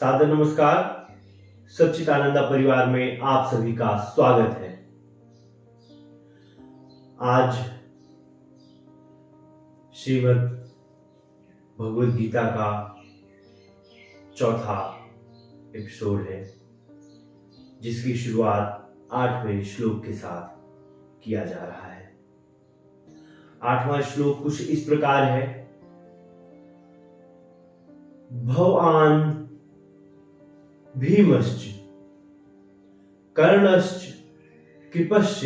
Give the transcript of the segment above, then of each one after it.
सादर नमस्कार। सच्चिदानंदा परिवार में आप सभी का स्वागत है। आज श्रीमद् भगवद गीता का चौथा एपिसोड है, जिसकी शुरुआत 8वें श्लोक के साथ किया जा रहा है। 8वां श्लोक कुछ इस प्रकार है। भवान भीमश्च कर्णश्च कृपश्च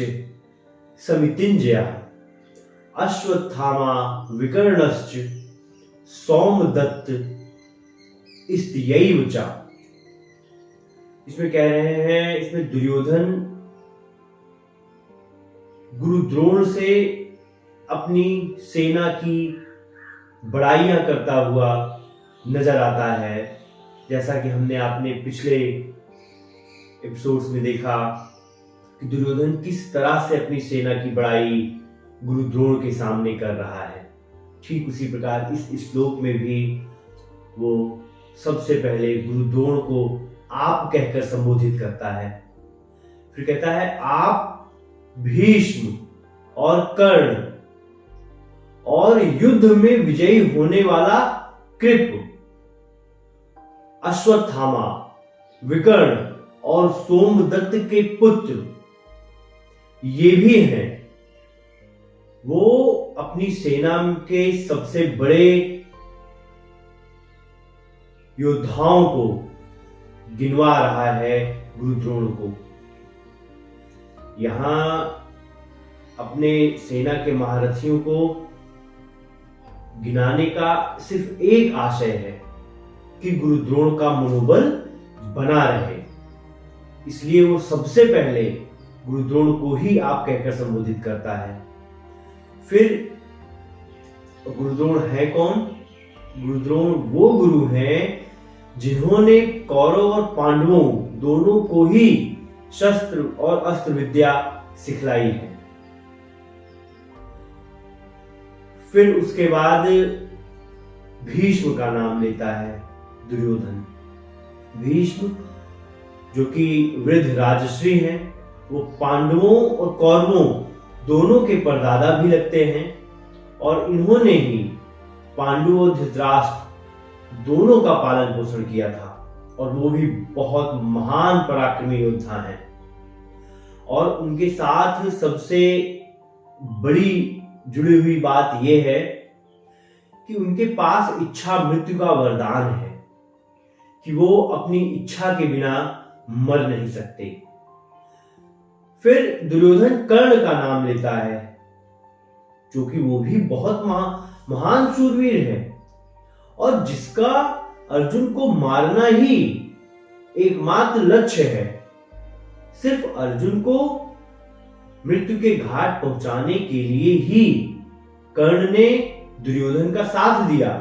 समितिंजयः अश्वत्थामा विकर्णश्च सोमदत्त इत्यैव च। इसमें कह रहे हैं, इसमें दुर्योधन गुरु द्रोण से अपनी सेना की बड़ाइयां करता हुआ नजर आता है। जैसा कि हमने अपने पिछले एपिसोड्स में देखा कि दुर्योधन किस तरह से अपनी सेना की बड़ाई गुरु द्रोण के सामने कर रहा है, ठीक उसी प्रकार इस श्लोक में भी वो सबसे पहले गुरु द्रोण को आप कहकर संबोधित करता है। फिर कहता है आप भीष्म और कर्ण और युद्ध में विजयी होने वाला कृप, अश्वत्थामा, विकर्ण और सोमदत्त के पुत्र ये भी हैं। वो अपनी सेना के सबसे बड़े योद्धाओं को गिनवा रहा है गुरु द्रोण को। यहां अपने सेना के महारथियों को गिनाने का सिर्फ एक आशय है कि गुरु द्रोण का मनोबल बना रहे, इसलिए वो सबसे पहले गुरु द्रोण को ही आप कहकर संबोधित करता है। फिर गुरु द्रोण है कौन? गुरु द्रोण वो गुरु हैं जिन्होंने कौरव और पांडवों दोनों को ही शस्त्र और अस्त्र विद्या सिखलाई है। फिर उसके बाद भीष्म का नाम लेता है दुर्योधन। भीष्म जो कि वृद्ध राजश्री हैं, वो पांडवों और कौरवों दोनों के परदादा भी लगते हैं और इन्होंने ही पांडु और धृतराष्ट्र दोनों का पालन पोषण किया था और वो भी बहुत महान पराक्रमी योद्धा हैं। और उनके साथ सबसे बड़ी जुड़ी हुई बात यह है कि उनके पास इच्छा मृत्यु का वरदान है कि वो अपनी इच्छा के बिना मर नहीं सकते। फिर दुर्योधन कर्ण का नाम लेता है, जो कि वो भी बहुत महान शूरवीर है और जिसका अर्जुन को मारना ही एकमात्र लक्ष्य है। सिर्फ अर्जुन को मृत्यु के घाट पहुंचाने के लिए ही कर्ण ने दुर्योधन का साथ दिया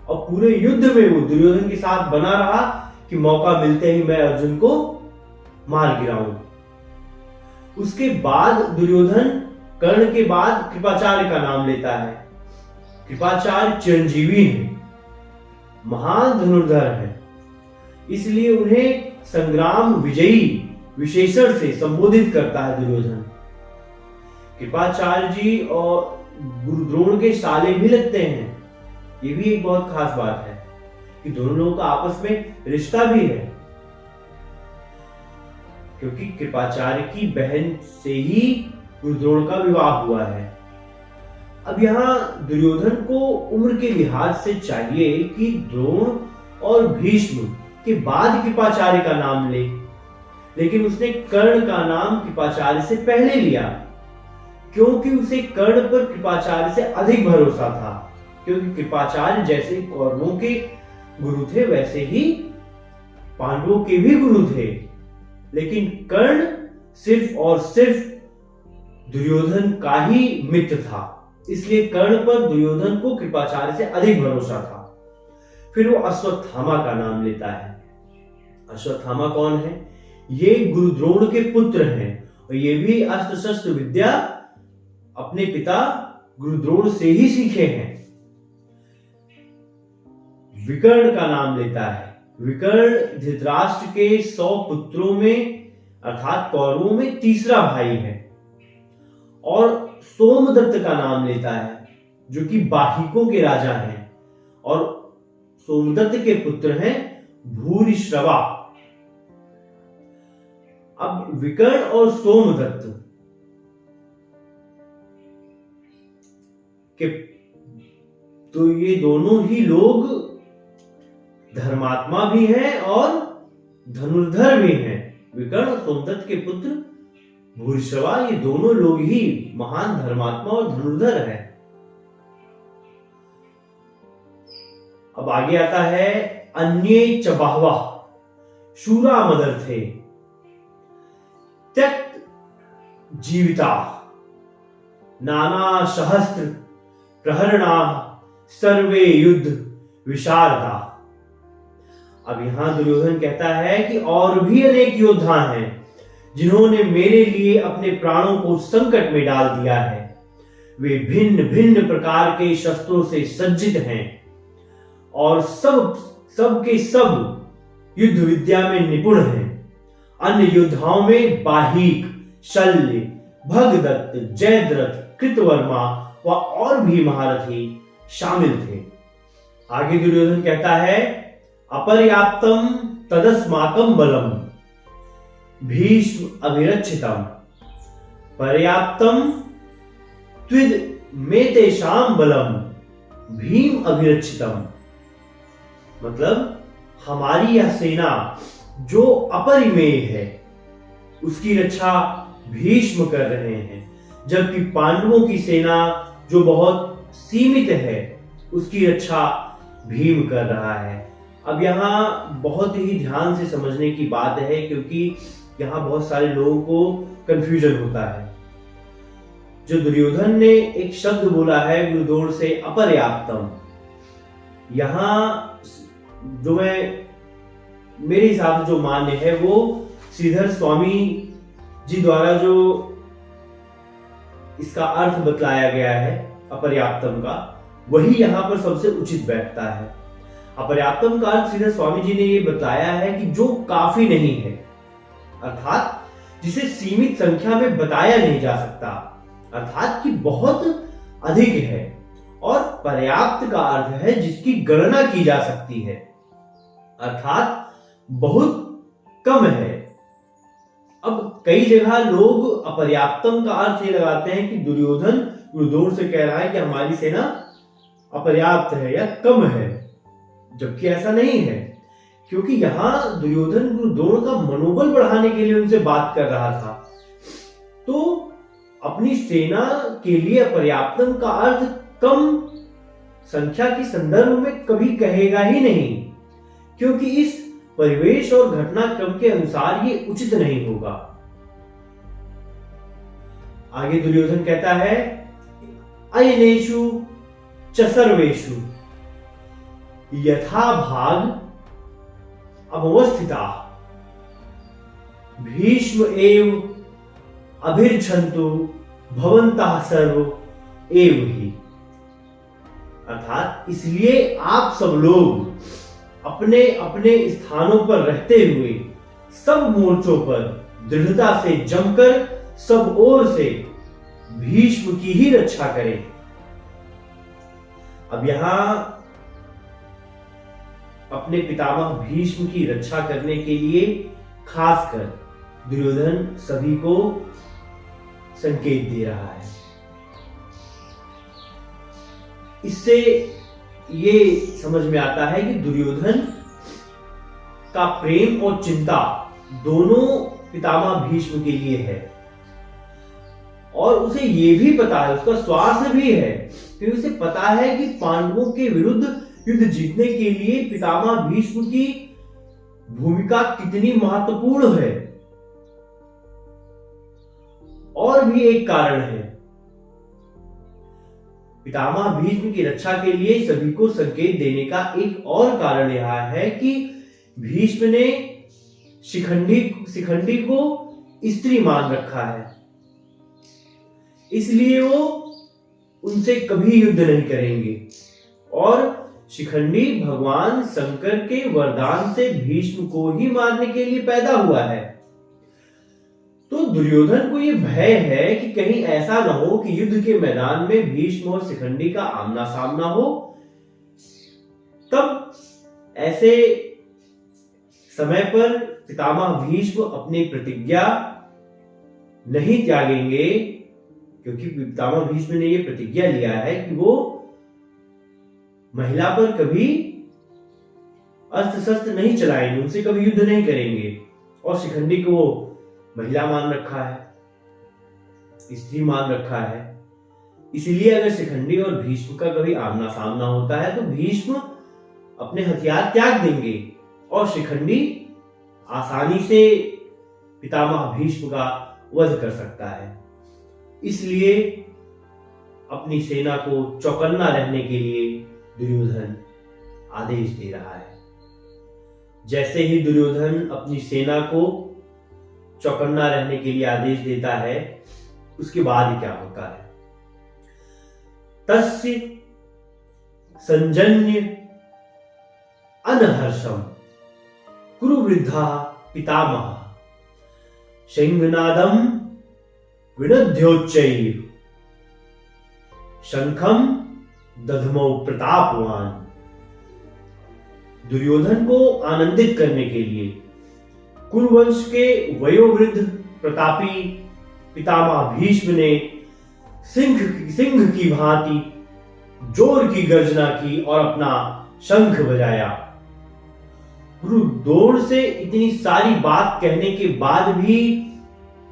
और पूरे युद्ध में वो दुर्योधन के साथ बना रहा कि मौका मिलते ही मैं अर्जुन को मार गिराऊं। उसके बाद दुर्योधन कर्ण के बाद कृपाचार्य का नाम लेता है। कृपाचार्य चिरंजीवी हैं, महान धनुर्धर हैं, इसलिए उन्हें संग्राम विजयी विशेषण से संबोधित करता है दुर्योधन। कृपाचार्य जी और गुरु द्रोण के साले भी लगते हैं। ये भी एक बहुत खास बात है कि दोनों लोगों का आपस में रिश्ता भी है, क्योंकि कृपाचार्य की बहन से ही गुरु द्रोण का विवाह हुआ है। अब यहां दुर्योधन को उम्र के लिहाज से चाहिए कि द्रोण और भीष्म के बाद कृपाचार्य का नाम ले, लेकिन उसने कर्ण का नाम कृपाचार्य से पहले लिया, क्योंकि उसे कर्ण पर कृपाचार्य से अधिक भरोसा था। क्योंकि कृपाचार्य जैसे कौरवों के गुरु थे, वैसे ही पांडवों के भी गुरु थे, लेकिन कर्ण सिर्फ और सिर्फ दुर्योधन का ही मित्र था, इसलिए कर्ण पर दुर्योधन को कृपाचार्य से अधिक भरोसा था। फिर वो अश्वत्थामा का नाम लेता है। अश्वत्थामा कौन है? ये गुरु द्रोण के पुत्र हैं और ये भी अस्त्र शस्त्र विद्या अपने पिता गुरु द्रोण से ही सीखे हैं। विकर्ण का नाम लेता है। विकर्ण धृतराष्ट्र के 100 पुत्रों में अर्थात कौरवों में तीसरा भाई है और सोमदत्त का नाम लेता है जो कि बाहिकों के राजा हैं और सोमदत्त के पुत्र हैं भूरिश्रवा। अब विकर्ण और सोमदत्त के तो ये दोनों ही लोग धर्मात्मा भी हैं और धनुर्धर भी हैं। विकर्ण और सोमदत्त के पुत्र भूरिश्रवा ये दोनों लोग ही महान धर्मात्मा और धनुर्धर हैं। अब आगे आता है अन्ये च बहवः शूरा मदर्थे त्यक्त जीविता नाना सहस्त्र प्रहरणा सर्वे युद्ध विशारदा। अब यहां दुर्योधन कहता है कि और भी अनेक योद्धा हैं जिन्होंने मेरे लिए अपने प्राणों को संकट में डाल दिया है। वे भिन्न भिन्न प्रकार के शस्त्रों से सज्जित हैं और सब के सब युद्ध विद्या में निपुण हैं। अन्य योद्धाओं में बाहिक, शल्य, भगदत्त, जयद्रथ, कृतवर्मा व और भी महारथी शामिल थे। आगे दुर्योधन कहता है अपर्याप्तम तदस्माकं बलम भीष्म अभिरक्षितम पर्याप्तम त्विद मेतेषां बलम भीम अभिरक्षितम। मतलब हमारी यह सेना जो अपरिमेय है उसकी रक्षा भीष्म कर रहे हैं, जबकि पांडवों की सेना जो बहुत सीमित है उसकी रक्षा भीम कर रहा है। अब यहाँ बहुत ही ध्यान से समझने की बात है क्योंकि यहाँ बहुत सारे लोगों को कंफ्यूजन होता है। जो दुर्योधन ने एक शब्द बोला है गुरुदोड़ से अपर्याप्तम, यहाँ जो मेरे हिसाब से जो मान्य है वो श्रीधर स्वामी जी द्वारा जो इसका अर्थ बतलाया गया है अपर्याप्तम का, वही यहाँ पर सबसे उचित बैठता है। अपर्याप्तम का अर्थ श्रीधर स्वामी जी ने ये बताया है कि जो काफी नहीं है, अर्थात जिसे सीमित संख्या में बताया नहीं जा सकता, अर्थात कि बहुत अधिक है। और पर्याप्त का अर्थ है जिसकी गणना की जा सकती है, अर्थात बहुत कम है। अब कई जगह लोग अपर्याप्तम का अर्थ ये लगाते हैं कि दुर्योधन गुरुदोड़ से कह रहा है कि हमारी सेना अपर्याप्त है या कम है, जबकि ऐसा नहीं है, क्योंकि यहां दुर्योधन गुरुदोड़ का मनोबल बढ़ाने के लिए उनसे बात कर रहा था। तो अपनी सेना के लिए अपर्याप्तम का अर्थ कम संख्या के संदर्भ में कभी कहेगा ही नहीं, क्योंकि इस परिवेश और घटनाक्रम के अनुसार ये उचित नहीं होगा। आगे दुर्योधन कहता है अयनेषु च सर्वेषु यथा भाग अवस्थिता भीष्म एव अभिर्छन्तु भवन्तः सर्व एव ही। अर्थात इसलिए आप सब लोग अपने अपने स्थानों पर रहते हुए सब मोर्चों पर दृढ़ता से जमकर सब ओर से भीष्म की ही रक्षा करें। अब यहां अपने पितामह भीष्म की रक्षा करने के लिए खासकर दुर्योधन सभी को संकेत दे रहा है। इससे ये समझ में आता है कि दुर्योधन का प्रेम और चिंता दोनों पितामह भीष्म के लिए है, और उसे ये भी पता है, उसका स्वार्थ भी है, क्योंकि उसे पता है कि पांडवों के विरुद्ध युद्ध जीतने के लिए पितामह भीष्म की भूमिका कितनी महत्वपूर्ण है। और भी एक कारण है, पितामह भीष्म की रक्षा के लिए सभी को संकेत देने का एक और कारण यह है कि भीष्म ने शिखंडी को स्त्री मान रखा है, इसलिए वो उनसे कभी युद्ध नहीं करेंगे। और शिखंडी भगवान शंकर के वरदान से भीष्म को ही मारने के लिए पैदा हुआ है। तो दुर्योधन को यह भय है कि कहीं ऐसा न हो कि युद्ध के मैदान में भीष्म और शिखंडी का आमना सामना हो। तब ऐसे समय पर पितामह भीष्म अपनी प्रतिज्ञा नहीं त्यागेंगे, क्योंकि पितामह भीष्म ने यह प्रतिज्ञा लिया है कि वो महिला पर कभी अस्त्र शस्त्र नहीं चलाएंगे, उनसे कभी युद्ध नहीं करेंगे। और शिखंडी को वो महिला मान रखा है, स्त्री मान रखा है। इसलिए अगर शिखंडी और भीष्म का कभी आमना सामना होता है तो भीष्म अपने हथियार त्याग देंगे और शिखंडी आसानी से पितामह भीष्म का वध कर सकता है। इसलिए अपनी सेना को चौकन्ना रहने के लिए दुर्योधन आदेश दे रहा है। जैसे ही दुर्योधन अपनी सेना को चौकन्ना रहने के लिए आदेश देता है, उसके बाद क्या होता है? तस्य संजन्य अनहर्षम कुरुवृद्धा पितामह शंखनादम विनद्योच्चैः शंखम दधमौ प्रतापवान। दुर्योधन को आनंदित करने के लिए कुरुवंश के वयोवृद्ध प्रतापी पितामह भीष्म ने सिंह की भांति जोर की गर्जना की और अपना शंख बजाया। गुरुद्रोण से इतनी सारी बात कहने के बाद भी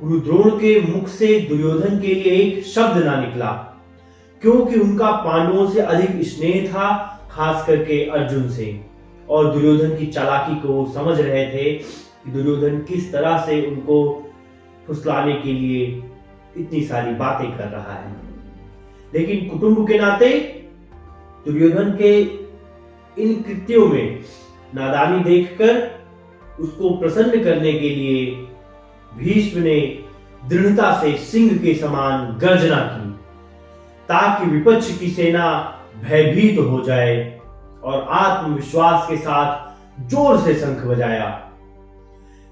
गुरुद्रोण के मुख से दुर्योधन के लिए एक शब्द ना निकला, क्योंकि उनका पांडवों से अधिक स्नेह था, खास करके अर्जुन से। और दुर्योधन की चालाकी को समझ रहे थे कि दुर्योधन किस तरह से उनको फुसलाने के लिए इतनी सारी बातें कर रहा है। लेकिन कुटुंब के नाते दुर्योधन के इन कृत्यों में नादानी देखकर उसको प्रसन्न करने के लिए भीष्म ने दृढ़ता से सिंह के समान गर्जना की, ताकि विपक्ष की सेना भयभीत हो जाए, और आत्मविश्वास के साथ जोर से शंख बजाया।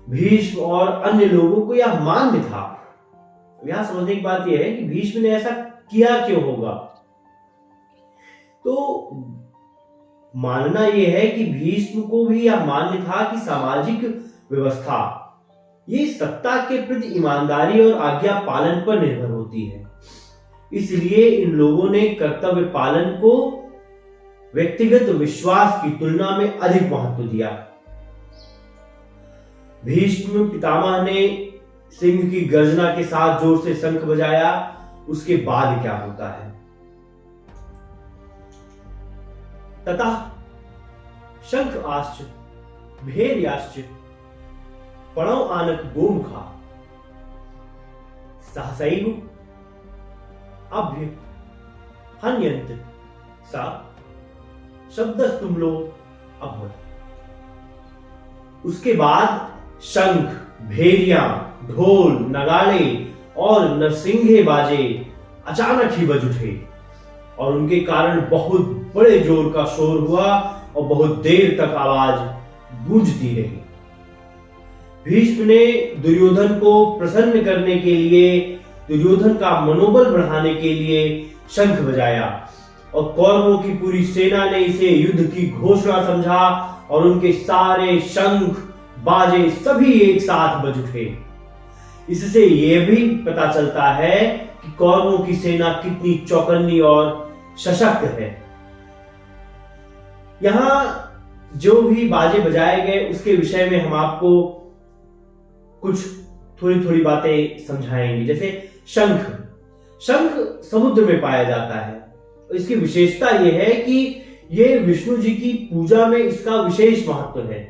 भीष्म और अन्य लोगों को यह मान्य था। यहां समझने की बात यह है कि भीष्म ने ऐसा किया क्यों होगा। तो मानना यह है कि भीष्म को भी यह मान्य था कि सामाजिक व्यवस्था ये सत्ता के प्रति ईमानदारी और आज्ञा पालन पर निर्भर होती है। इसलिए इन लोगों ने कर्तव्य पालन को व्यक्तिगत विश्वास की तुलना में अधिक महत्व दिया। भीष्म पितामह ने सिंह की गर्जना के साथ जोर से शंख बजाया। उसके बाद क्या होता है? ततः शंख आश्च भेर्याश्च पणौ आनक गोमुखा सहसैव अभ्य हन्यन्त सा शब्दस्तुम्लो अभवत्। उसके बाद शंख, भेरियां, ढोल, नगाड़े और नरसिंगे बाजे अचानक ही बज उठे और उनके कारण बहुत बड़े जोर का शोर हुआ और बहुत देर तक आवाज गूंजती रही। भीष्म ने दुर्योधन को प्रसन्न करने के लिए, दुर्योधन का मनोबल बढ़ाने के लिए शंख बजाया और कौरवों की पूरी सेना ने इसे युद्ध की घोषणा समझा और उनके सारे शंख बाजे सभी एक साथ बज उठे। इससे यह भी पता चलता है कि कौरवों की सेना कितनी चौकन्नी और सशक्त है। यहां जो भी बाजे बजाए गए उसके विषय में हम आपको कुछ थोड़ी थोड़ी बातें समझाएंगे। जैसे शंख, शंख समुद्र में पाया जाता है। इसकी विशेषता यह है कि यह विष्णु जी की पूजा में इसका विशेष महत्व है।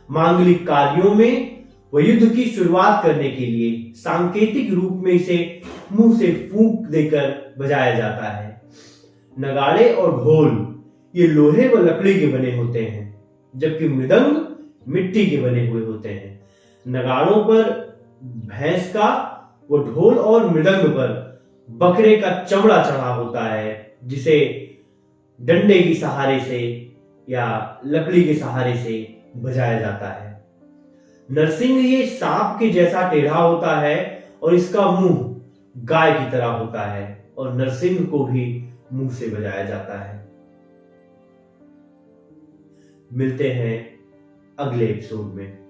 मांगलिक कार्यों में व युद्ध की शुरुआत करने के लिए सांकेतिक रूप में इसे मुंह से फूंक देकर बजाया जाता है। नगाड़े और ढोल ये लोहे व लकड़ी के बने होते हैं, जबकि मृदंग मिट्टी के बने हुए होते हैं। नगाड़ों पर भैंस का व ढोल और मृदंग पर बकरे का चमड़ा चढ़ा होता है, जिसे डंडे की सहारे से या लकड़ी के सहारे से बजाया जाता है। नरसिंह ये सांप के जैसा टेढ़ा होता है और इसका मुंह गाय की तरह होता है और नरसिंह को भी मुंह से बजाया जाता है। मिलते हैं अगले एपिसोड में।